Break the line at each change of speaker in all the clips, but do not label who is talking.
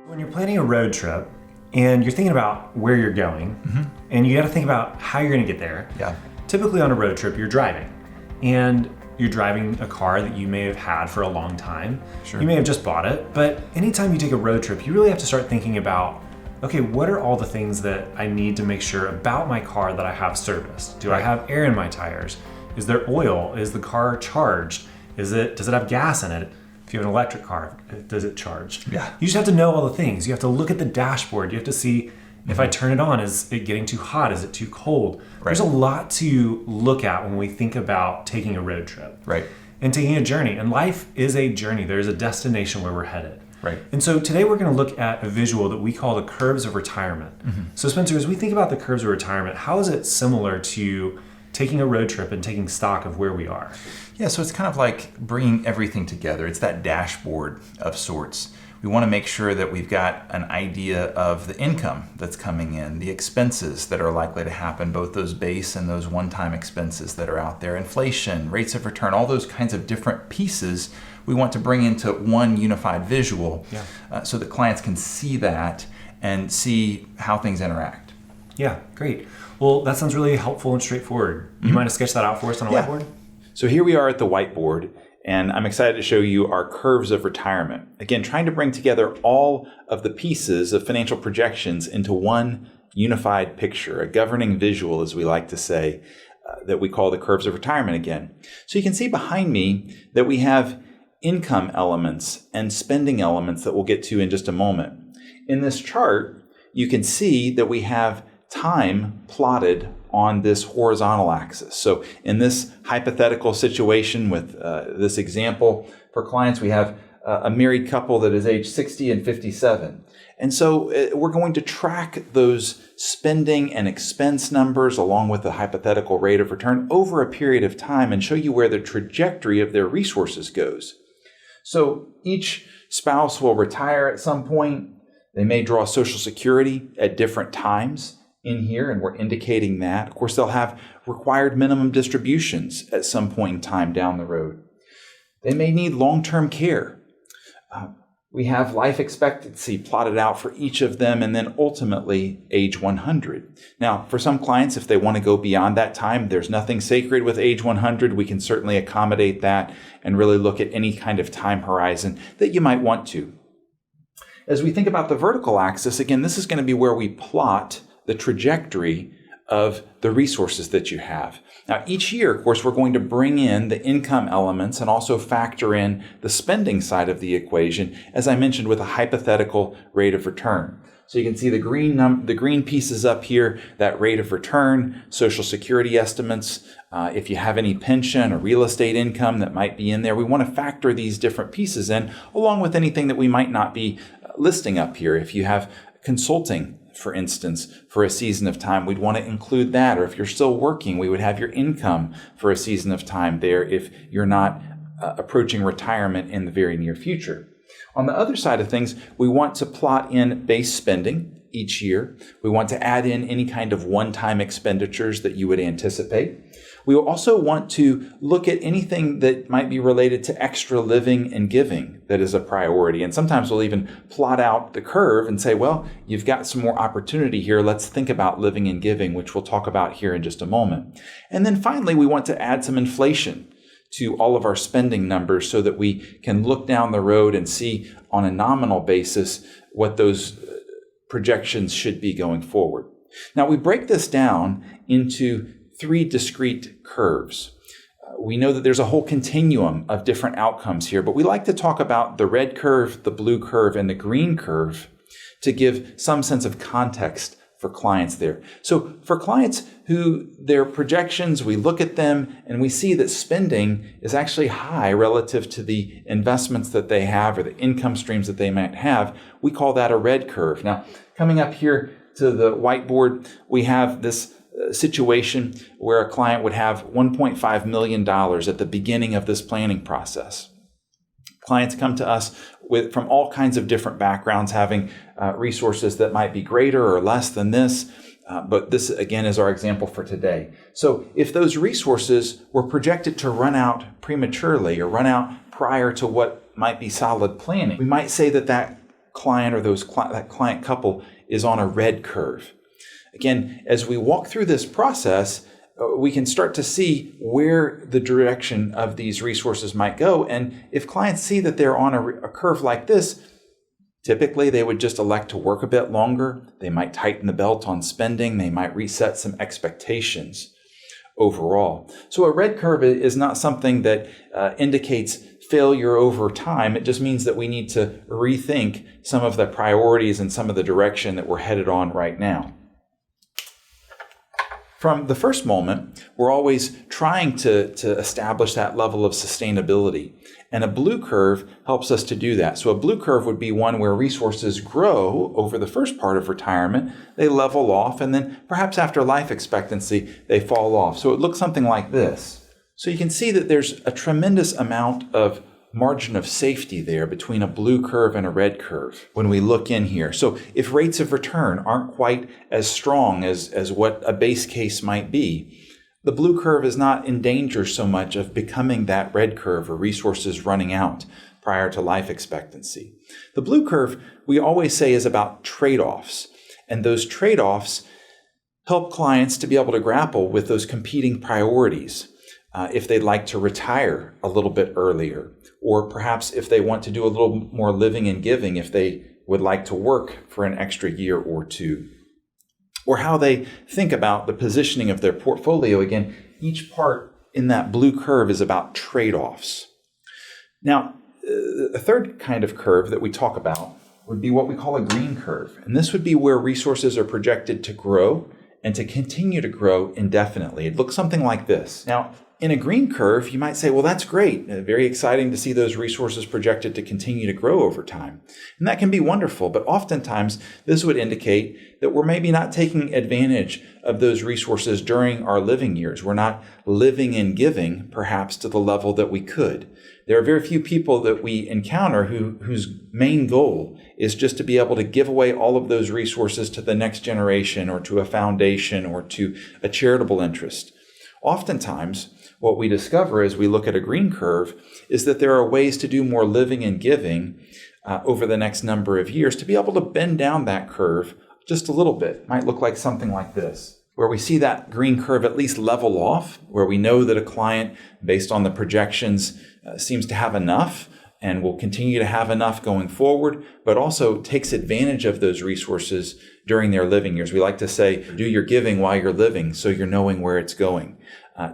When you're planning a road trip and you're thinking about where you're going, and you got to think about how you're going to get there.
Yeah.
Typically on a road trip, you're driving, and you're driving a car that you may have had for a long time.
Sure.
You may have just bought it, but anytime you take a road trip, you really have to start thinking about, okay, what are all the things that I need to make sure about my car that I have serviced? Do I have air in my tires? Is there oil? Is the car charged? Does it have gas in it? If you have an electric car, does it charge?
Yeah.
You just have to know all the things. You have to look at the dashboard. You have to see, if I turn it on, is it getting too hot? Is it too cold?
Right.
There's a lot to look at when we think about taking a road trip.
Right.
And taking a journey. And life is a journey. There's a destination where we're headed.
Right.
And so today we're going to look at a visual that we call the curves of retirement. So Spencer, as we think about the curves of retirement, how is it similar to taking a road trip and taking stock of where we are?
Yeah, so it's kind of like bringing everything together. It's that dashboard of sorts. We want to make sure that we've got an idea of the income that's coming in, the expenses that are likely to happen, both those base and those one-time expenses that are out there, inflation, rates of return, all those kinds of different pieces we want to bring into one unified visual so that clients can see that and see how things interact.
Yeah, great. Well, that sounds really helpful and straightforward. You mind to sketch that out for us on a whiteboard?
So here we are at the whiteboard, and I'm excited to show you our curves of retirement. Again, trying to bring together all of the pieces of financial projections into one unified picture, a governing visual, as we like to say, that we call the curves of retirement again. So you can see behind me that we have income elements and spending elements that we'll get to in just a moment. In this chart, you can see that we have time plotted on this horizontal axis. So in this hypothetical situation with this example for clients, we have a married couple that is age 60 and 57. And so we're going to track those spending and expense numbers along with the hypothetical rate of return over a period of time and show you where the trajectory of their resources goes. So each spouse will retire at some point. They may draw Social Security at different times in here, and we're indicating that. Of course, they'll have required minimum distributions at some point in time down the road. They may need long-term care. We have life expectancy plotted out for each of them, and then ultimately age 100. Now, for some clients, if they want to go beyond that time, there's nothing sacred with age 100. We can certainly accommodate that and really look at any kind of time horizon that you might want to. As we think about the vertical axis, again, this is going to be where we plot the trajectory of the resources that you have. Now, each year, of course, we're going to bring in the income elements and also factor in the spending side of the equation, as I mentioned, with a hypothetical rate of return. So you can see the green pieces up here, that rate of return, Social Security estimates. If you have any pension or real estate income that might be in there, we want to factor these different pieces in, along with anything that we might not be listing up here. If you have consulting, for instance, for a season of time, we'd want to include that. Or if you're still working, we would have your income for a season of time there if you're not approaching retirement in the very near future. On the other side of things, we want to plot in base spending each year. We want to add in any kind of one-time expenditures that you would anticipate. We will also want to look at anything that might be related to extra living and giving that is a priority. And sometimes we'll even plot out the curve and say, well, you've got some more opportunity here. Let's think about living and giving, which we'll talk about here in just a moment. And then finally, we want to add some inflation to all of our spending numbers so that we can look down the road and see on a nominal basis what those projections should be going forward. Now, we break this down into three discrete curves. We know that there's a whole continuum of different outcomes here, but we like to talk about the red curve, the blue curve, and the green curve to give some sense of context for clients there. So for clients who their projections, we look at them and we see that spending is actually high relative to the investments that they have or the income streams that they might have, we call that a red curve. Now, coming up here to the whiteboard, we have this situation where a client would have $1.5 million at the beginning of this planning process. Clients come to us from all kinds of different backgrounds, having resources that might be greater or less than this. But this, again, is our example for today. So if those resources were projected to run out prematurely or run out prior to what might be solid planning, we might say that that client or that client couple is on a red curve. Again, as we walk through this process, we can start to see where the direction of these resources might go. And if clients see that they're on a curve like this, typically they would just elect to work a bit longer. They might tighten the belt on spending. They might reset some expectations overall. So a red curve is not something that indicates failure over time. It just means that we need to rethink some of the priorities and some of the direction that we're headed on right now. From the first moment, we're always trying to establish that level of sustainability. And a blue curve helps us to do that. So a blue curve would be one where resources grow over the first part of retirement, they level off, and then perhaps after life expectancy, they fall off. So it looks something like this. So you can see that there's a tremendous amount of margin of safety there between a blue curve and a red curve when we look in here. So if rates of return aren't quite as strong as what a base case might be, the blue curve is not in danger so much of becoming that red curve or resources running out prior to life expectancy. The blue curve, we always say, is about trade-offs. And those trade-offs help clients to be able to grapple with those competing priorities. If they'd like to retire a little bit earlier, or perhaps if they want to do a little more living and giving, if they would like to work for an extra year or two, or how they think about the positioning of their portfolio. Again, each part in that blue curve is about trade-offs. Now, a third kind of curve that we talk about would be what we call a green curve. And this would be where resources are projected to grow and to continue to grow indefinitely. It looks something like this. Now, in a green curve, you might say, well, that's great. Very exciting to see those resources projected to continue to grow over time. And that can be wonderful, but oftentimes this would indicate that we're maybe not taking advantage of those resources during our living years. We're not living and giving, perhaps, to the level that we could. There are very few people that we encounter whose main goal is just to be able to give away all of those resources to the next generation or to a foundation or to a charitable interest. Oftentimes, what we discover as we look at a green curve is that there are ways to do more living and giving over the next number of years to be able to bend down that curve just a little bit. It might look like something like this, where we see that green curve at least level off, where we know that a client, based on the projections, seems to have enough and will continue to have enough going forward, but also takes advantage of those resources during their living years. We like to say, do your giving while you're living, so you're knowing where it's going.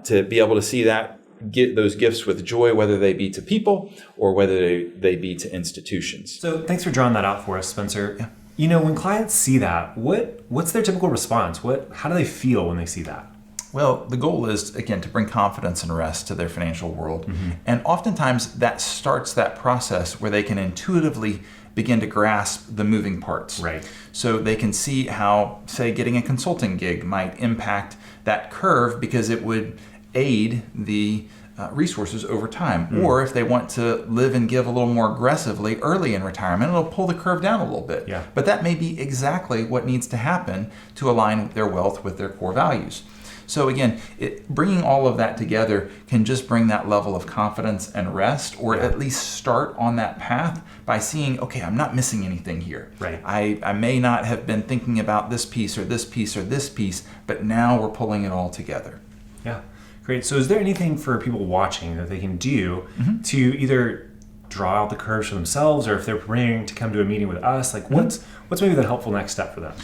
To be able to see that, get those gifts with joy, whether they be to people or whether they be to institutions.
So thanks for drawing that out for us, Spencer.
Yeah.
You know, when clients see that, what's their typical response? How do they feel when they see that?
Well, the goal is, again, to bring confidence and rest to their financial world. Mm-hmm. And oftentimes that starts that process where they can intuitively begin to grasp the moving parts.
Right.
So they can see how, say, getting a consulting gig might impact that curve because it would aid the resources over time. Mm. Or if they want to live and give a little more aggressively early in retirement, it'll pull the curve down a little bit.
Yeah.
But that may be exactly what needs to happen to align their wealth with their core values. So again, bringing all of that together can just bring that level of confidence and rest, or at least start on that path by seeing, okay, I'm not missing anything here.
Right.
I may not have been thinking about this piece or this piece or this piece, but now we're pulling it all together.
Yeah, great. So is there anything for people watching that they can do to either draw out the curves for themselves, or if they're preparing to come to a meeting with us, like what's maybe the helpful next step for them?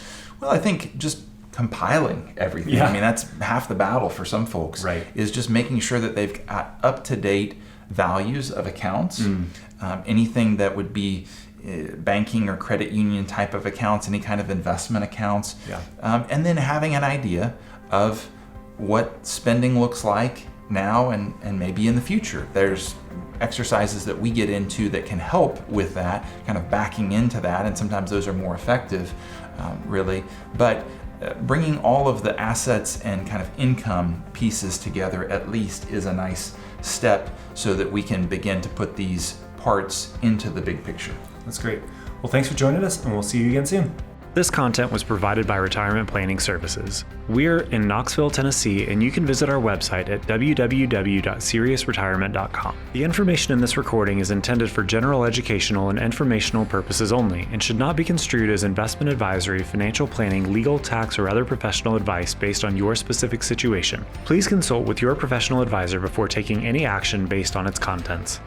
Well, I think just compiling everything.
Yeah.
I mean, that's half the battle for some folks,
right,
is just making sure that they've got up-to-date values of accounts, anything that would be banking or credit union type of accounts, any kind of investment accounts, and then having an idea of what spending looks like now and maybe in the future. There's exercises that we get into that can help with that, kind of backing into that, and sometimes those are more effective, really. But bringing all of the assets and kind of income pieces together at least is a nice step so that we can begin to put these parts into the big picture.
That's great. Well, thanks for joining us, and we'll see you again soon. This content was provided by Retirement Planning Services. We're in Knoxville, Tennessee, and you can visit our website at www.seriousretirement.com. The information in this recording is intended for general educational and informational purposes only and should not be construed as investment advisory, financial planning, legal, tax, or other professional advice based on your specific situation. Please consult with your professional advisor before taking any action based on its contents.